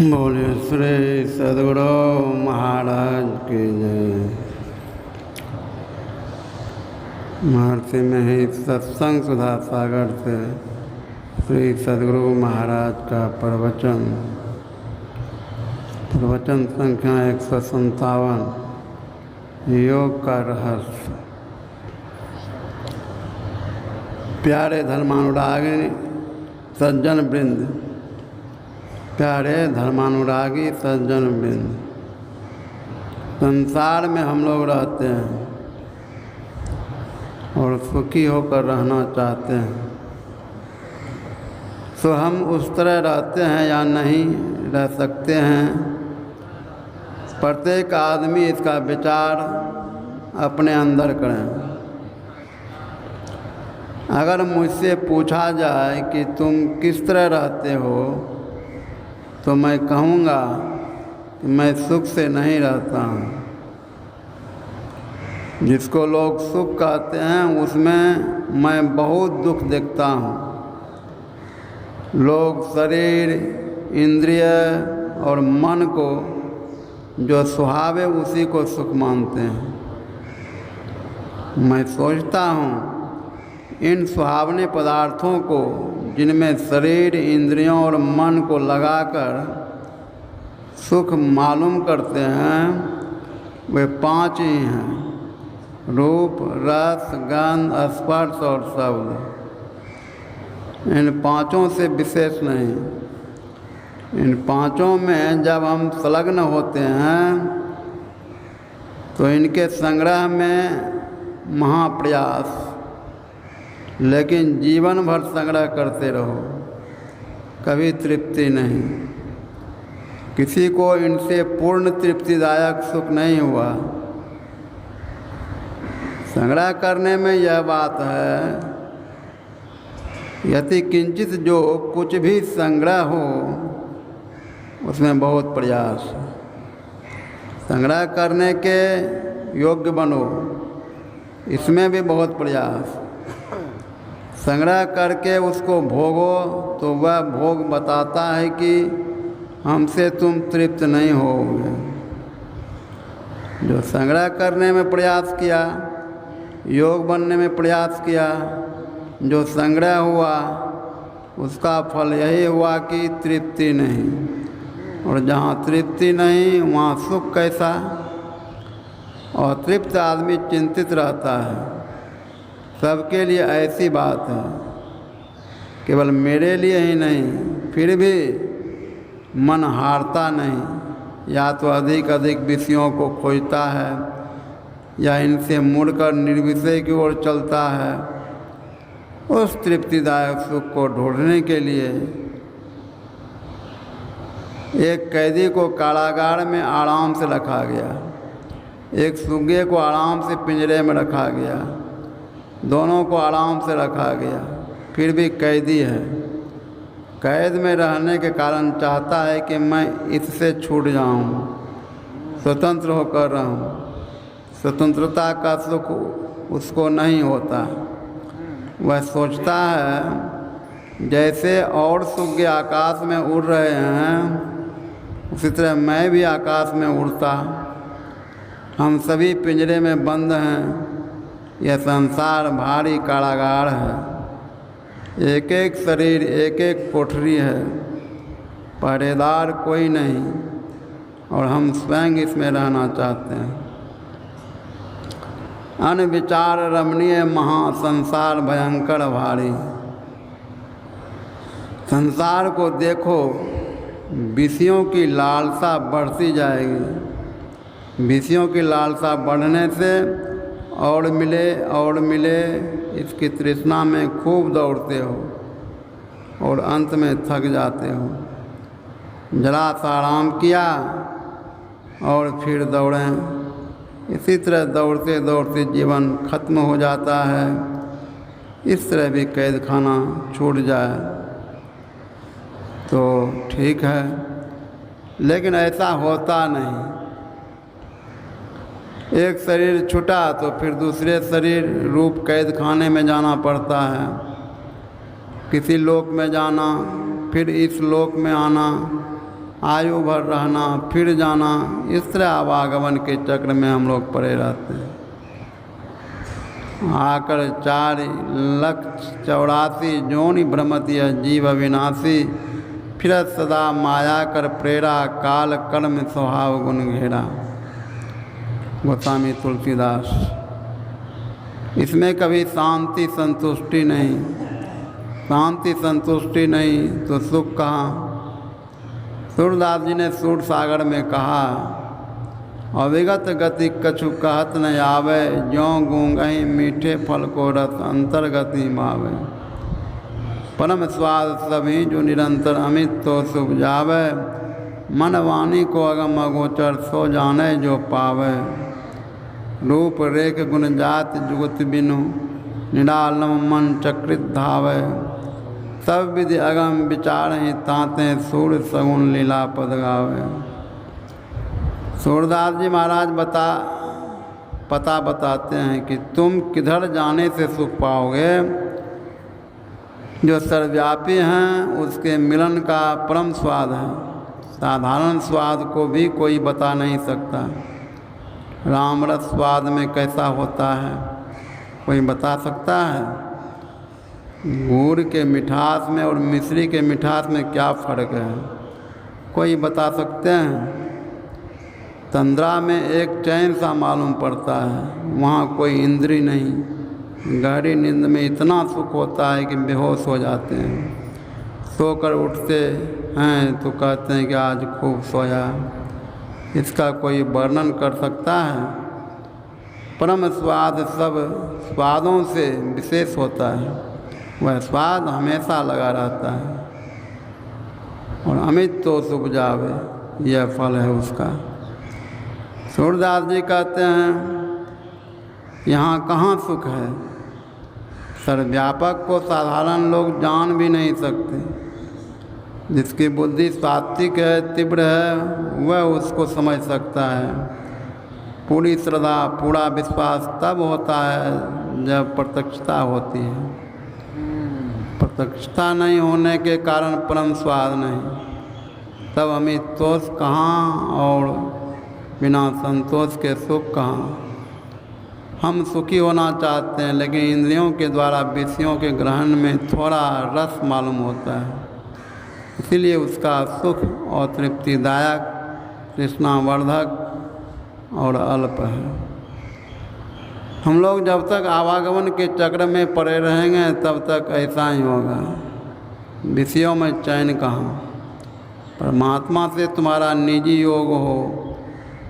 बोले श्री सद्गुरु महाराज की जय। महर्षि में ही सत्संग सुधा सागर से श्री सद्गुरु महाराज का प्रवचन संख्या 157 योग का रहस्य। प्यारे धर्मानुरागी सज्जन वृंद, प्यारे धर्मानुरागी सज्जन वृंद, संसार में हम लोग रहते हैं और सुखी होकर रहना चाहते हैं। तो हम उस तरह रहते हैं या नहीं रह सकते हैं, प्रत्येक आदमी इसका विचार अपने अंदर करें। अगर मुझसे पूछा जाए कि तुम किस तरह रहते हो, तो मैं कहूँगा कि मैं सुख से नहीं रहता हूँ। जिसको लोग सुख कहते हैं उसमें मैं बहुत दुख देखता हूँ। लोग शरीर, इंद्रिय और मन को जो सुहावे उसी को सुख मानते हैं। मैं सोचता हूँ इन सुहावने पदार्थों को, जिनमें शरीर, इंद्रियों और मन को लगाकर सुख मालूम करते हैं, वे 5 ही हैं: रूप, रस, गंध, स्पर्श और शब्द। इन 5 से विशेष नहीं। इन 5 में जब हम संलग्न होते हैं तो इनके संग्रह में महाप्रयास, लेकिन जीवन भर संग्रह करते रहो, कभी तृप्ति नहीं। किसी को इनसे पूर्ण तृप्तिदायक सुख नहीं हुआ। संग्रह करने में यह बात है, यदि किंचित जो कुछ भी संग्रह हो उसमें बहुत प्रयास। संग्रह करने के योग्य बनो, इसमें भी बहुत प्रयास। संग्रह करके उसको भोगो तो वह भोग बताता है कि हमसे तुम तृप्त नहीं होगे। जो संग्रह करने में प्रयास किया, योग बनने में प्रयास किया, जो संग्रह हुआ उसका फल यही हुआ कि तृप्ति नहीं। और जहाँ तृप्ति नहीं वहाँ सुख कैसा। और तृप्त आदमी चिंतित रहता है। सबके लिए ऐसी बात है, केवल मेरे लिए ही नहीं, फिर भी मन हारता नहीं। या तो अधिक विषयों को खोजता है या इनसे मुड़कर निर्विषय की ओर चलता है। उस तृप्तिदायक सुख को ढूंढने के लिए एक कैदी को कारागार में आराम से रखा गया, एक सुग्गे को आराम से पिंजरे में रखा गया, दोनों को आराम से रखा गया, फिर भी कैदी है। कैद में रहने के कारण चाहता है कि मैं इससे छूट जाऊं, स्वतंत्र होकर रहूं। स्वतंत्रता का सुख उसको नहीं होता। वह सोचता है जैसे और सुग्गे आकाश में उड़ रहे हैं, उसी तरह मैं भी आकाश में उड़ता। हम सभी पिंजरे में बंद हैं। यह संसार भारी कारागार है। एक एक शरीर, एक एक कोठरी है, पहरेदार कोई नहीं, और हम स्वयं इसमें रहना चाहते हैं। अनविचार रमणीय महासंसार भयंकर भारी। संसार को देखो, विषयों की लालसा बढ़ती जाएगी। विषयों की लालसा बढ़ने से और मिले इसकी तृष्णा में खूब दौड़ते हो और अंत में थक जाते हो। जरा सा आराम किया और फिर दौड़ें। इसी तरह दौड़ते दौड़ते जीवन खत्म हो जाता है। इस तरह भी कैद खाना छूट जाए तो ठीक है, लेकिन ऐसा होता नहीं। एक शरीर छूटा तो फिर दूसरे शरीर रूप कैद खाने में जाना पड़ता है। किसी लोक में जाना, फिर इस लोक में आना, आयु भर रहना, फिर जाना, इस तरह आवागमन के चक्र में हम लोग पड़े रहते हैं। आकर 4,84,00,000 जोनि भ्रमत यह जीव अविनाशी, फिर सदा माया कर प्रेरा, काल कर्म स्वभाव गुण घेरा। गोस्वामी तुलसीदास। इसमें कभी शांति संतुष्टि नहीं, शांति संतुष्टि नहीं तो सुख कहाँ। सूरदास जी ने सूर सागर में कहा, अविगत गति कछु कहत न आवे, ज्यों गूंगहि मीठे फल को रस अंतर्गति मावे। परम स्वाद सभी जो निरंतर अमित तो सुख जावे, मन वाणी को अगम अगोचर सो जाने जो पावे। रूप रेख गुण जाति जुगत बिनु, निरालम मन चक्रित धावे। सब विधि अगम विचार ही ताते, सूर सगुन लीला पद गावे। सूरदास जी महाराज पता बताते हैं कि तुम किधर जाने से सुख पाओगे। जो सर्वव्यापी हैं उसके मिलन का परम स्वाद है, साधारण स्वाद को भी कोई बता नहीं सकता। रामरस स्वाद में कैसा होता है कोई बता सकता है? गुड़ के मिठास में और मिश्री के मिठास में क्या फ़र्क है कोई बता सकते हैं? तंद्रा में एक चैन सा मालूम पड़ता है, वहाँ कोई इंद्री नहीं। गहरी नींद में इतना सुख होता है कि बेहोश हो जाते हैं। सोकर उठते हैं तो कहते हैं कि आज खूब सोया। इसका कोई वर्णन कर सकता है? परम स्वाद सब स्वादों से विशेष होता है, वह स्वाद हमेशा लगा रहता है। और अमित तो सुख जावे, यह फल है उसका। सूरदास जी कहते हैं यहाँ कहाँ सुख है। सर्वव्यापक को साधारण लोग जान भी नहीं सकते। जिसकी बुद्धि सात्विक है, तीव्र है, वह उसको समझ सकता है। पूरी श्रद्धा, पूरा विश्वास तब होता है जब प्रत्यक्षता होती है। प्रत्यक्षता नहीं होने के कारण परम स्वाद नहीं, तब अमित तोष कहाँ और बिना संतोष के सुख कहाँ। हम सुखी होना चाहते हैं, लेकिन इंद्रियों के द्वारा विषयों के ग्रहण में थोड़ा रस मालूम होता है, इसीलिए उसका सुख और तृप्तिदायक, तृष्णावर्धक और अल्प है। हम लोग जब तक आवागमन के चक्र में पड़े रहेंगे तब तक ऐसा ही होगा। विषयों में चैन कहाँ। परमात्मा से तुम्हारा निजी योग हो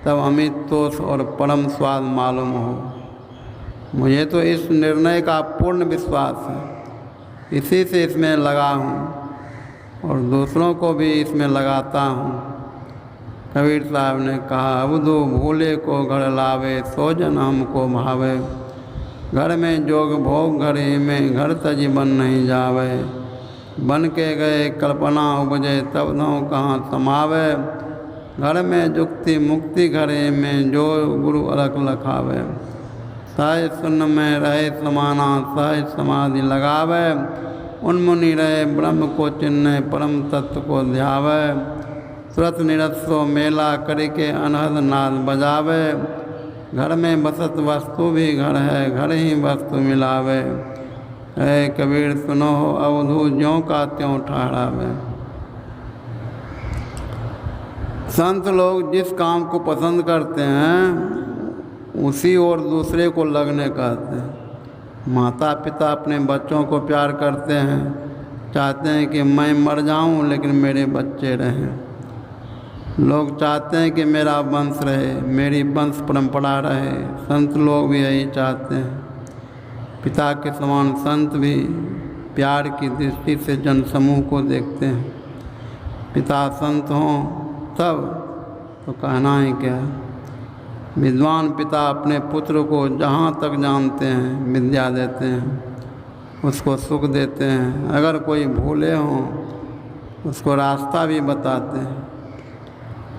तब अमित तोष और परम स्वाद मालूम हो। मुझे तो इस निर्णय का पूर्ण विश्वास है, इसी से इसमें लगा हूँ और दूसरों को भी इसमें लगाता हूँ। कबीर साहब ने कहा, अवधू भूले को घर लावे, सो जन हमको भावे। घर में जोग भोग घर ही में, घर तजी बन नहीं जावे। बन के गए कल्पना उपजे, तब नौ कहाँ समावे। घर में जुक्ति मुक्ति घरे में, जो गुरु अलख लखावे। सहज सुन्न में रहे समाना, सहज समाधि लगावे। उन्मुनि रहे ब्रह्म को चिन्ह, परम तत्व को ध्यावे। सुरत निरत्सो मेला करके अनहद नाद बजावे। घर में बसत वस्तु भी घर है, घर ही वस्तु मिलावे। है कबीर सुनो अवधू, ज्यों का त्यों ठहरावे। संत लोग जिस काम को पसंद करते हैं उसी और दूसरे को लगने कहते हैं। माता पिता अपने बच्चों को प्यार करते हैं, चाहते हैं कि मैं मर जाऊं लेकिन मेरे बच्चे रहें। लोग चाहते हैं कि मेरा वंश रहे, मेरी वंश परंपरा रहे। संत लोग भी यही चाहते हैं। पिता के समान संत भी प्यार की दृष्टि से जनसमूह को देखते हैं। पिता संत हों तब तो कहना ही क्या। विद्वान पिता अपने पुत्र को जहाँ तक जानते हैं विद्या देते हैं, उसको सुख देते हैं। अगर कोई भूले हों उसको रास्ता भी बताते हैं।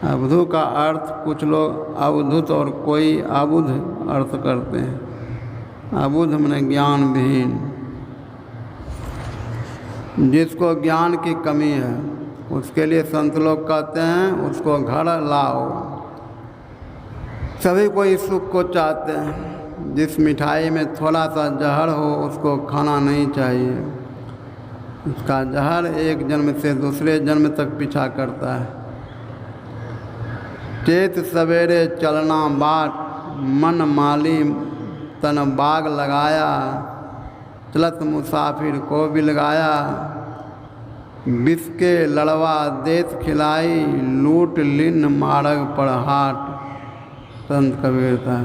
अवधू का अर्थ कुछ लोग अवधूत और कोई अबुध अर्थ करते हैं। अबुध माने ज्ञान विहीन, जिसको ज्ञान की कमी है। उसके लिए संत लोग कहते हैं उसको घर लाओ। सभी कोई सुख को चाहते हैं। जिस मिठाई में थोड़ा सा जहर हो उसको खाना नहीं चाहिए। उसका जहर एक जन्म से दूसरे जन्म तक पीछा करता है। चेत सवेरे चलना बाट, मन माली तन बाग लगाया, चलत मुसाफिर को भी लगाया, विष के लड़वा देत खिलाई, लूट लिन मार्ग पर हाट। संत कबीर था।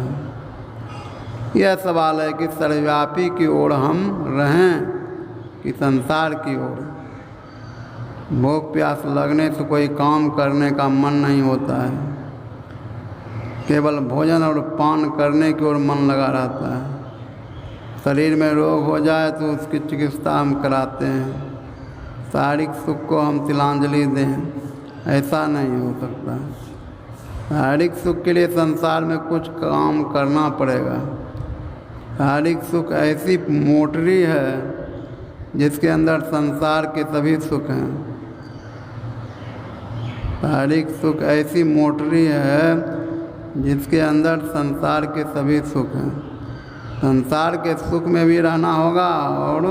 यह सवाल है कि सर्वव्यापी की ओर हम रहें कि संसार की ओर। भूख प्यास लगने से कोई काम करने का मन नहीं होता है। केवल भोजन और पान करने की ओर मन लगा रहता है। शरीर में रोग हो जाए तो उसकी चिकित्सा हम कराते हैं। शारीरिक सुख को हम तिलांजलि दें, ऐसा नहीं हो सकता। शारीरिक सुख के लिए संसार में कुछ काम करना पड़ेगा। शारीरिक सुख ऐसी मोटरी है जिसके अंदर संसार के सभी सुख हैं। शारीरिक सुख ऐसी मोटरी है जिसके अंदर संसार के सभी सुख हैं। संसार के सुख में भी रहना होगा और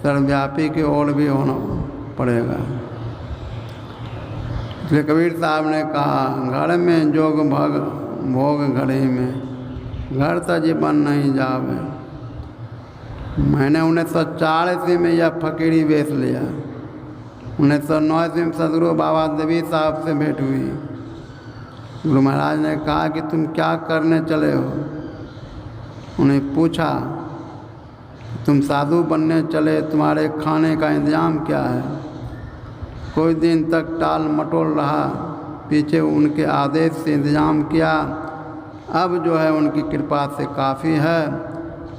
सर्वव्यापी की ओर भी होना पड़ेगा। इसलिए कबीर साहब ने कहा घर में जोग भग भोग घड़ी में, घर तो जीवन नहीं जावे। मैंने 1984 में यह फकीरी बेच लिया। 1989 में सदगुरु बाबा देवी साहब से भेंट हुई। गुरु महाराज ने कहा कि तुम क्या करने चले हो। उन्हें पूछा तुम साधु बनने चले, तुम्हारे खाने का इंतजाम क्या है। कोई दिन तक टाल मटोल रहा, पीछे उनके आदेश से इंतजाम किया। अब जो है उनकी कृपा से काफ़ी है।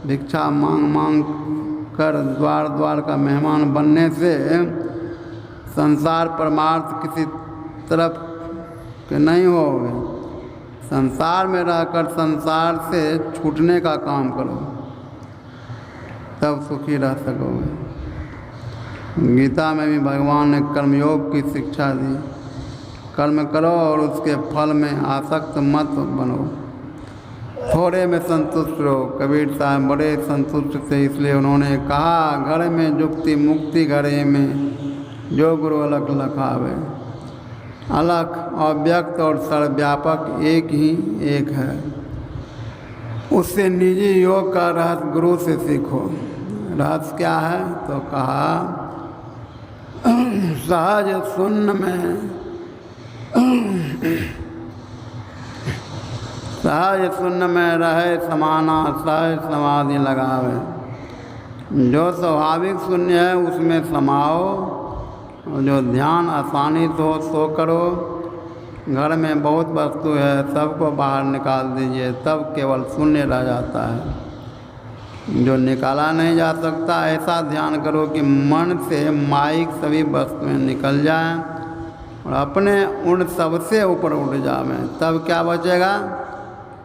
भिक्षा मांग मांग कर द्वार द्वार का मेहमान बनने से संसार परमार्थ किसी तरफ के नहीं होगे। संसार में रहकर संसार से छूटने का काम करो, तब सुखी रह सकोगे। गीता में भी भगवान ने कर्मयोग की शिक्षा दी। कर्म करो और उसके फल में आसक्त मत बनो। थोड़े में संतुष्ट रहो। कबीर साहब बड़े संतुष्ट थे, इसलिए उन्होंने कहा घर में जुक्ति मुक्ति घरे में, जो गुरु अलख लखावे। अलख अव्यक्त और सर्वव्यापक एक ही एक है। उससे निजी योग का रहस्य गुरु से सीखो। रहस्य क्या है तो कहा सहज शून्य में, सहज शून्य में रहे समाना, सहज समाधि लगावे। जो स्वाभाविक शून्य है उसमें समाओ, और जो ध्यान आसानी से हो सो करो। घर में बहुत वस्तु है, सबको बाहर निकाल दीजिए, तब केवल शून्य रह जाता है। जो निकाला नहीं जा सकता ऐसा ध्यान करो कि मन से माइक सभी वस्तुएं निकल जाएं और अपने उन सबसे ऊपर उठ जावें। तब क्या बचेगा?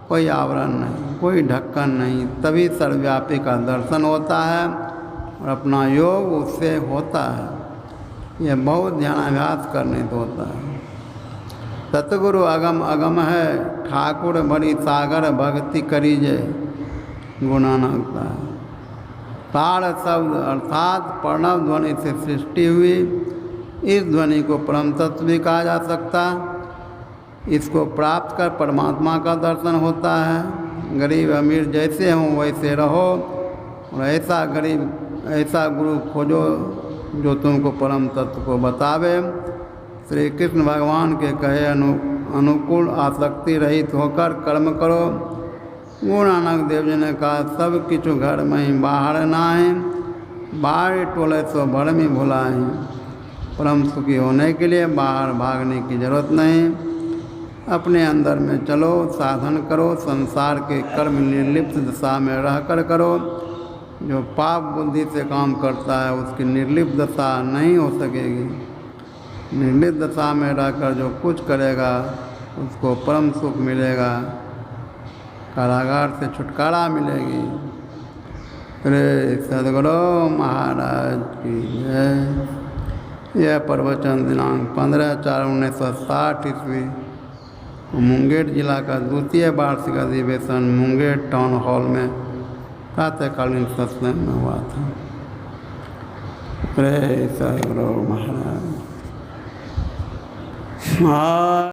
कोई आवरण नहीं, कोई ढक्कन नहीं। तभी सर्वव्यापी का दर्शन होता है और अपना योग उससे होता है। यह बहुत ध्यानाभ्यास करने तो होता है। सतगुरु अगम अगम है, ठाकुर भरी सागर भक्ति करीजे। गुरु नानक का ताड़ शब्द अर्थात प्रणव ध्वनि से सृष्टि हुई। इस ध्वनि को परम तत्व भी कहा जा सकता। इसको प्राप्त कर परमात्मा का दर्शन होता है। गरीब अमीर जैसे हों वैसे रहो और ऐसा गरीब ऐसा गुरु खोजो जो तुमको परम तत्व को बतावे। श्री कृष्ण भगवान के कहे अनुकूल आसक्ति रहित होकर कर्म करो। गुरु नानक देव जी ने कहा सब किछु घर में ही बाहर नाहीं, बाहर टोले तो भर में भुलाहीं। परम सुखी होने के लिए बाहर भागने की जरूरत नहीं, अपने अंदर में चलो, साधन करो। संसार के कर्म निर्लिप्त दशा में रहकर करो। जो पाप बुद्धि से काम करता है उसकी निर्लिप्त दशा नहीं हो सकेगी। निर्लिप्त दशा में रहकर जो कुछ करेगा उसको परम सुख मिलेगा, कारागार से छुटकारा मिलेगी। श्री सद्गुरु महाराज की जय। यह प्रवचन दिनांक 15/4/1960 ईस्वी मुंगेर जिला का द्वितीय वार्षिक अधिवेशन मुंगेर टाउन हॉल में प्रातःकालीन सत्संग में हुआ था। प्रेम सद्गुरु महाराज।